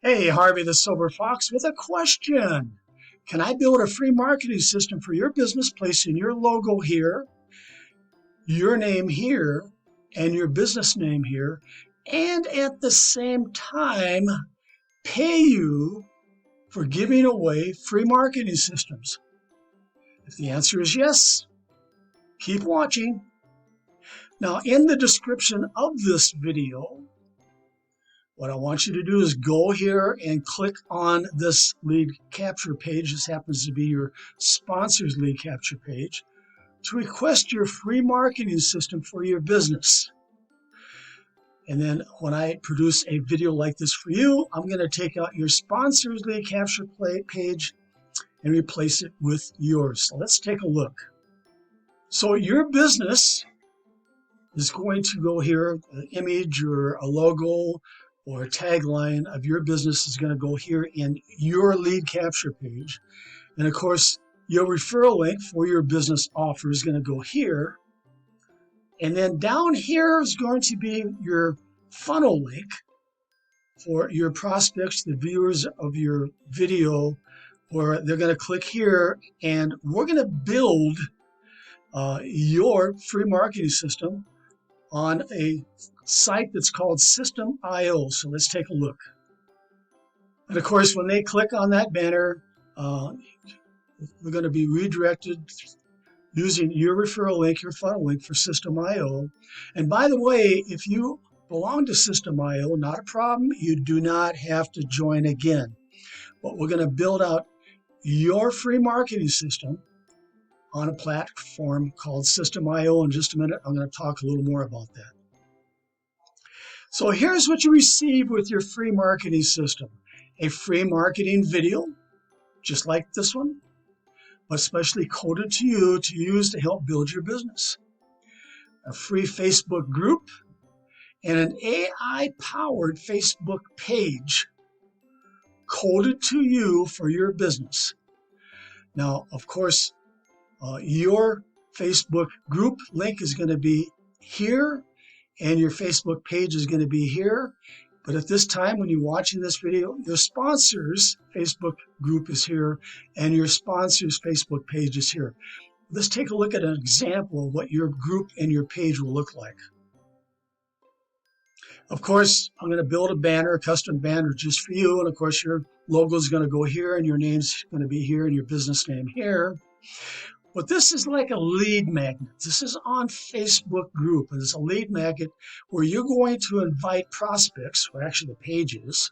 Hey, Harvey the Sober Fox with a question. Can I build a free marketing system for your business, placing your logo here, your name here, and your business name here, and at the same time pay you for giving away free marketing systems? If the answer is yes, keep watching. Now, in the description of this video, what I want you to do is go here and click on this lead capture page. This happens to be your sponsor's lead capture page to request your free marketing system for your business. And then when I produce a video like this for you, I'm going to take out your sponsor's lead capture page and replace it with yours. So let's take a look. So your business is going to go here, an image or a logo or a tagline of your business is going to go here in your lead capture page. And of course, your referral link for your business offer is going to go here. And then down here is going to be your funnel link for your prospects, the viewers of your video, where they're going to click here, and we're going to build your free marketing system on a site that's called System.io. So let's take a look. And of course, when they click on that banner, we're going to be redirected using your referral link, your funnel link for System.io. And by the way, if you belong to System.io, not a problem. You do not have to join again. But we're going to build out your free marketing system on a platform called System.io. In just a minute, I'm going to talk a little more about that. So here's what you receive with your free marketing system. A free marketing video, just like this one, but specially coded to you to use to help build your business. A free Facebook group and an AI-powered Facebook page coded to you for your business. Now, of course, your Facebook group link is going to be here, and your Facebook page is going to be here. But at this time, when you're watching this video, your sponsor's Facebook group is here, and your sponsor's Facebook page is here. Let's take a look at an example of what your group and your page will look like. Of course, I'm going to build a banner, a custom banner just for you. And of course, your logo is going to go here, and your name's going to be here, and your business name here. But this is like a lead magnet. This is on Facebook group, and it's a lead magnet where you're going to invite prospects, or actually the page is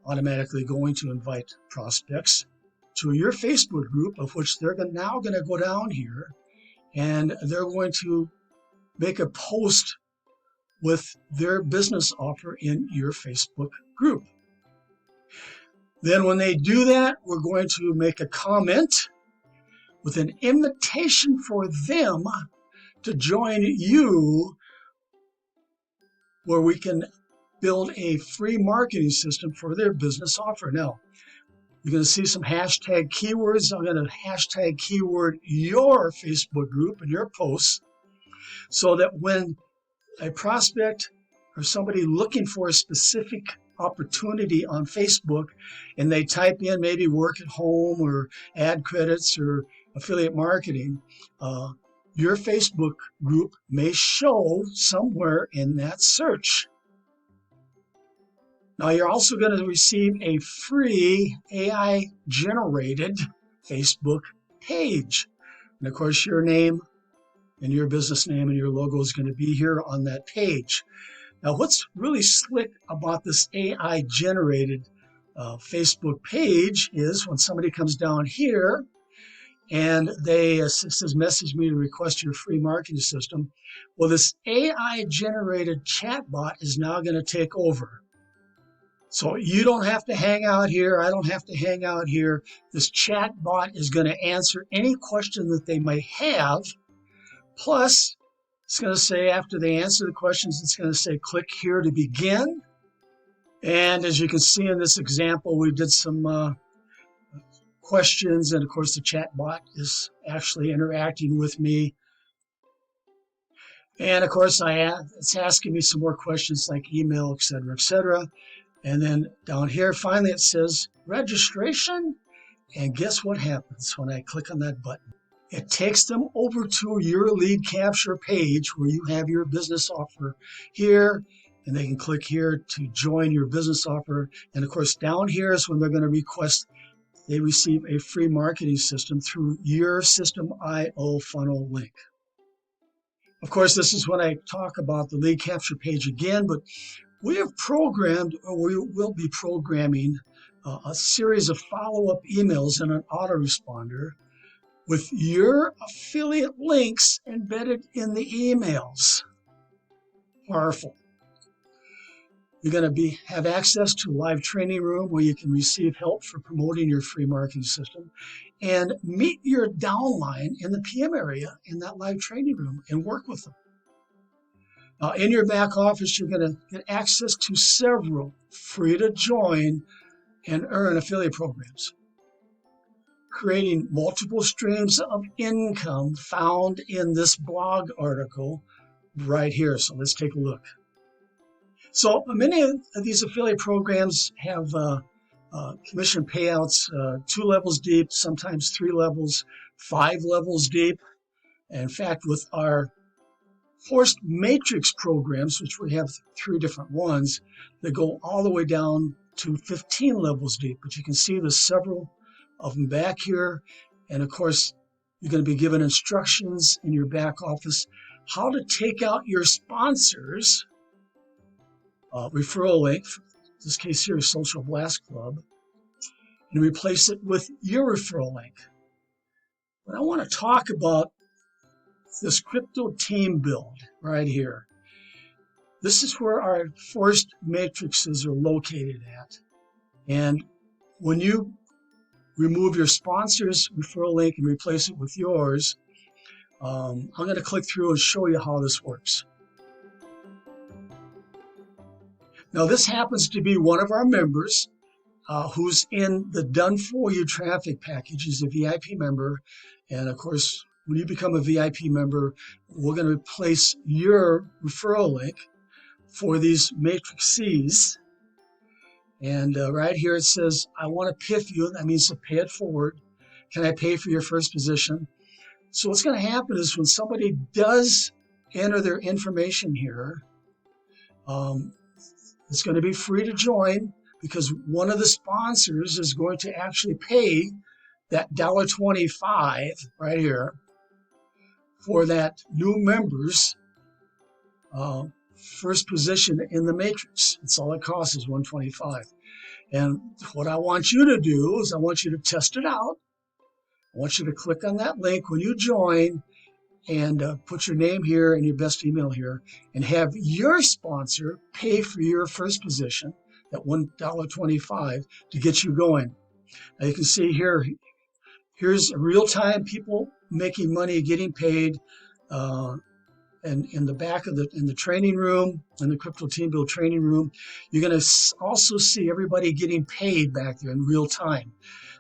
automatically going to invite prospects to your Facebook group, of which they're now going to go down here, and they're going to make a post with their business offer in your Facebook group. Then when they do that, we're going to make a comment with an invitation for them to join you, where we can build a free marketing system for their business offer. Now, you're going to see some hashtag keywords. I'm going to hashtag keyword your Facebook group and your posts, so that when a prospect or somebody looking for a specific opportunity on Facebook and they type in maybe work at home or ad credits or affiliate marketing, your Facebook group may show somewhere in that search. Now, you're also going to receive a free AI-generated Facebook page. And of course, your name and your business name and your logo is going to be here on that page. Now, what's really slick about this AI-generated Facebook page is when somebody comes down here and they says, message me to request your free marketing system. Well, this AI-generated chatbot is now going to take over. So you don't have to hang out here. I don't have to hang out here. This chatbot is going to answer any question that they may have. Plus, it's going to say, after they answer the questions, it's going to say, click here to begin. And as you can see in this example, we did some questions, and of course the chat bot is actually interacting with me. And of course it's asking me some more questions like email, etc., etc. And then down here, finally, it says registration. And guess what happens when I click on that button? It takes them over to your lead capture page where you have your business offer here, and they can click here to join your business offer. And of course, down here is when they're going to request they receive a free marketing system through your System.io funnel link. Of course, this is when I talk about the lead capture page again, but we have programmed, or we will be programming, a series of follow-up emails in an autoresponder with your affiliate links embedded in the emails. Powerful. You're going to have access to a live training room where you can receive help for promoting your free marketing system and meet your downline in the PM area in that live training room and work with them. In your back office, you're going to get access to several free to join and earn affiliate programs, creating multiple streams of income found in this blog article right here. So let's take a look. So many of these affiliate programs have commission payouts 2 levels deep, sometimes 3 levels, 5 levels deep. In fact, with our forced matrix programs, which we have 3 different ones, that go all the way down to 15 levels deep. But you can see there's several of them back here. And of course, you're going to be given instructions in your back office how to take out your sponsors referral link, in this case here is Social Blast Club, and replace it with your referral link. But I want to talk about this crypto team build right here. This is where our forced matrices are located at. And when you remove your sponsor's referral link and replace it with yours, I'm going to click through and show you how this works. Now, this happens to be one of our members who's in the Done For You traffic package. He's a VIP member. And of course, when you become a VIP member, we're going to replace your referral link for these matrices. And right here it says, I want to PIF you. That means to pay it forward. Can I pay for your first position? So what's going to happen is when somebody does enter their information here, it's going to be free to join because one of the sponsors is going to actually pay that $1.25 right here for that new member's first position in the matrix. That's all it costs is $1.25. And what I want you to do is I want you to test it out. I want you to click on that link when you join and put your name here and your best email here and have your sponsor pay for your first position, that $1.25, to get you going. Now you can see here, here's real-time people making money, getting paid. And in the back of in the training room, in the Crypto Team Build training room, you're going to also see everybody getting paid back there in real time.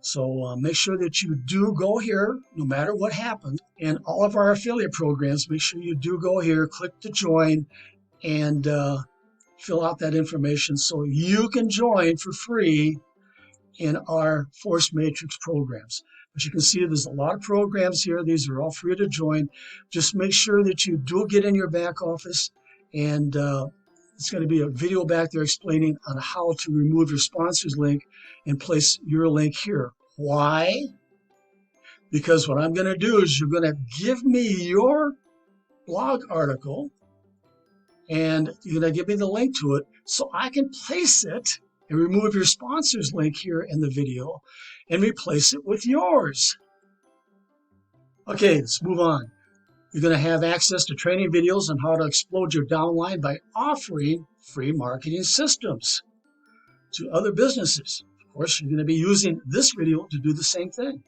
So make sure that you do go here, no matter what happens. In all of our affiliate programs, make sure you do go here, click to join, and fill out that information so you can join for free in our Force Matrix programs. But you can see there's a lot of programs here. These are all free to join. Just make sure that you do get in your back office, and it's going to be a video back there explaining on how to remove your sponsor's link and place your link here. Why? Because what I'm going to do is you're going to give me your blog article, and you're going to give me the link to it so I can place it and remove your sponsor's link here in the video and replace it with yours. Okay, let's move on. You're going to have access to training videos on how to explode your downline by offering free marketing systems to other businesses. Of course, you're going to be using this video to do the same thing.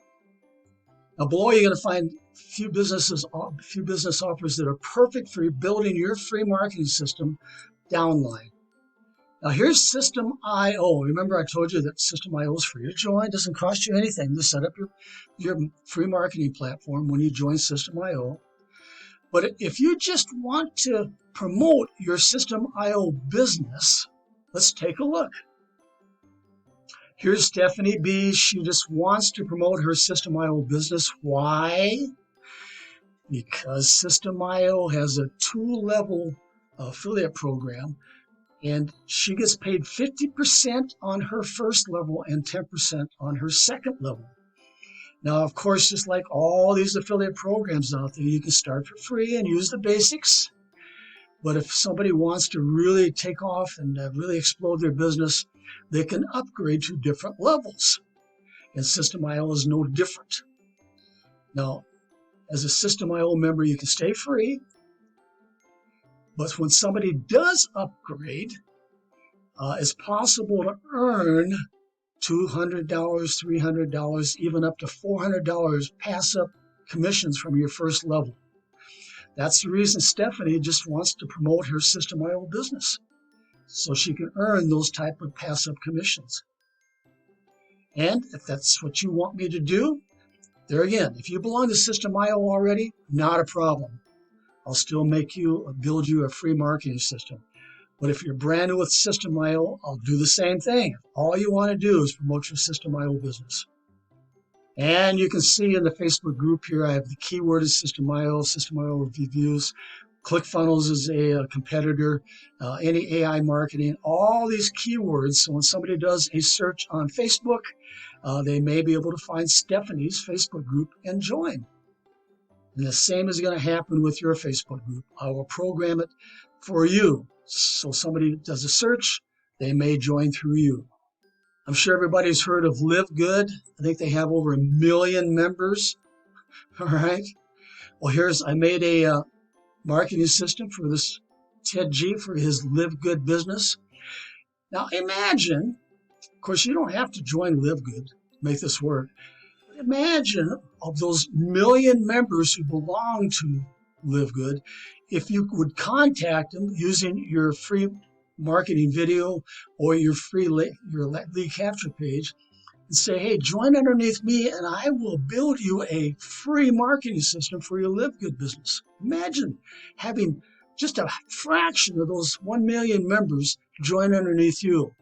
Now below, you're going to find a few business offers that are perfect for building your free marketing system, Downline. Now here's System.io. Remember I told you that System.io is free to join. It doesn't cost you anything to set up your free marketing platform when you join System.io. But if you just want to promote your System.io business, let's take a look. Here's Stephanie B. She just wants to promote her System.io business. Why? Because System.io has a 2-level affiliate program, and she gets paid 50% on her first level and 10% on her second level. Now, of course, just like all these affiliate programs out there, you can start for free and use the basics. But if somebody wants to really take off and really explode their business, they can upgrade to different levels. And System.io is no different. Now, as a System.io member, you can stay free. But when somebody does upgrade, it's possible to earn $200, $300, even up to $400 pass-up commissions from your first level. That's the reason Stephanie just wants to promote her System.io business, so she can earn those type of pass-up commissions. And if that's what you want me to do, there again, if you belong to System.io already, not a problem. I'll still build you a free marketing system. But if you're brand new with System.io, I'll do the same thing. All you want to do is promote your System.io business. And you can see in the Facebook group here, I have the keyword is System.io, System.io reviews. ClickFunnels is a competitor, any AI marketing, all these keywords. So when somebody does a search on Facebook, they may be able to find Stephanie's Facebook group and join. And the same is going to happen with your Facebook group. I will program it for you. So somebody does a search, they may join through you. I'm sure everybody's heard of Live Good. I think they have over 1 million members. All right. Well, I made a marketing system for this Ted G for his Live Good business. Now imagine, of course, you don't have to join Live Good to make this work. Imagine of those 1 million members who belong to Live Good, if you would contact them using your free marketing video or your lead capture page and say, hey, join underneath me and I will build you a free marketing system for your Live Good business. Imagine having just a fraction of those 1 million members join underneath you.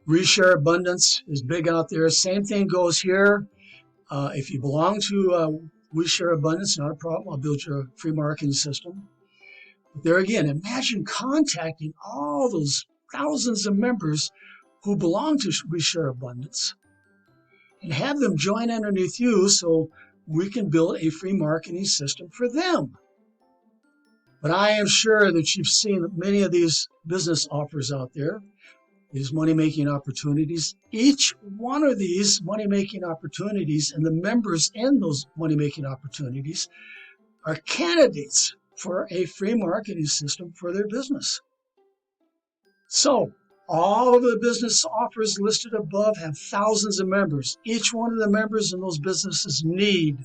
Reshare Abundance is big out there. Same thing goes here. If you belong to Reshare Abundance, not a problem. I'll build you a free marketing system. But there again, imagine contacting all those thousands of members who belong to Reshare Abundance and have them join underneath you so we can build a free marketing system for them. But I am sure that you've seen many of these business offers out there, these money-making opportunities. Each one of these money-making opportunities and the members in those money-making opportunities are candidates for a free marketing system for their business. So all of the business offers listed above have thousands of members. Each one of the members in those businesses need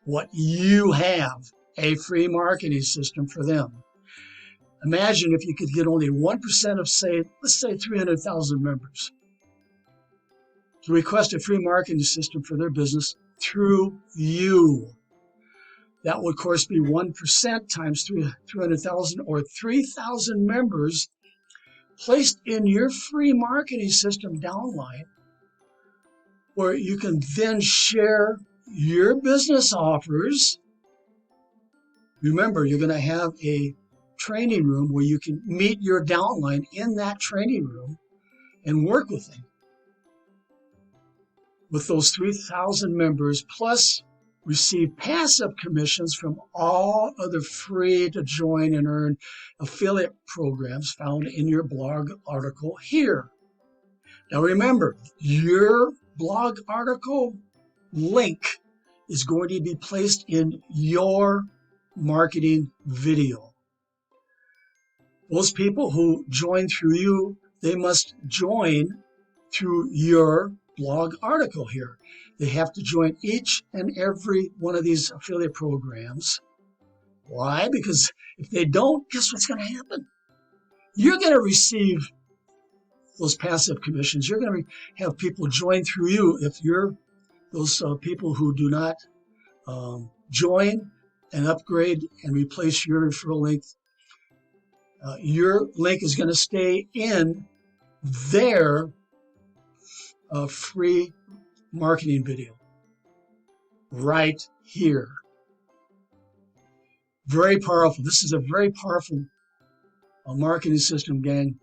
what you have, a free marketing system for them. Imagine if you could get only 1% of, let's say 300,000 members to request a free marketing system for their business through you. That would, of course, be 1% times 300,000 or 3,000 members placed in your free marketing system downline, where you can then share your business offers. Remember, you're going to have a training room where you can meet your downline in that training room and work with them. With those 3,000 members, plus receive passive commissions from all other free to join and earn affiliate programs found in your blog article here. Now remember, your blog article link is going to be placed in your marketing video. Those people who join through you, they must join through your blog article here. They have to join each and every one of these affiliate programs. Why? Because if they don't, guess what's going to happen? You're going to receive those passive commissions. You're going to have people join through you. If you're those people who do not join and upgrade and replace your referral link, your link is going to stay in their a free marketing video right here. Very powerful. This is a very powerful marketing system, gang.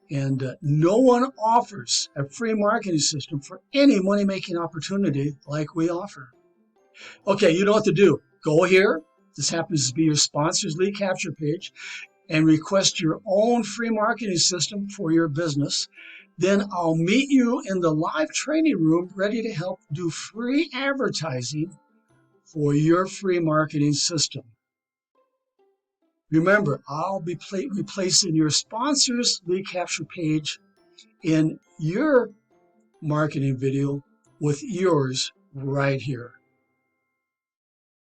And no one offers a free marketing system for any money-making opportunity like we offer. Okay, you know what to do. Go here. This happens to be your sponsor's lead capture page, and request your own free marketing system for your business. Then I'll meet you in the live training room ready to help do free advertising for your free marketing system. Remember, I'll be replacing your sponsor's lead capture page in your marketing video with yours right here.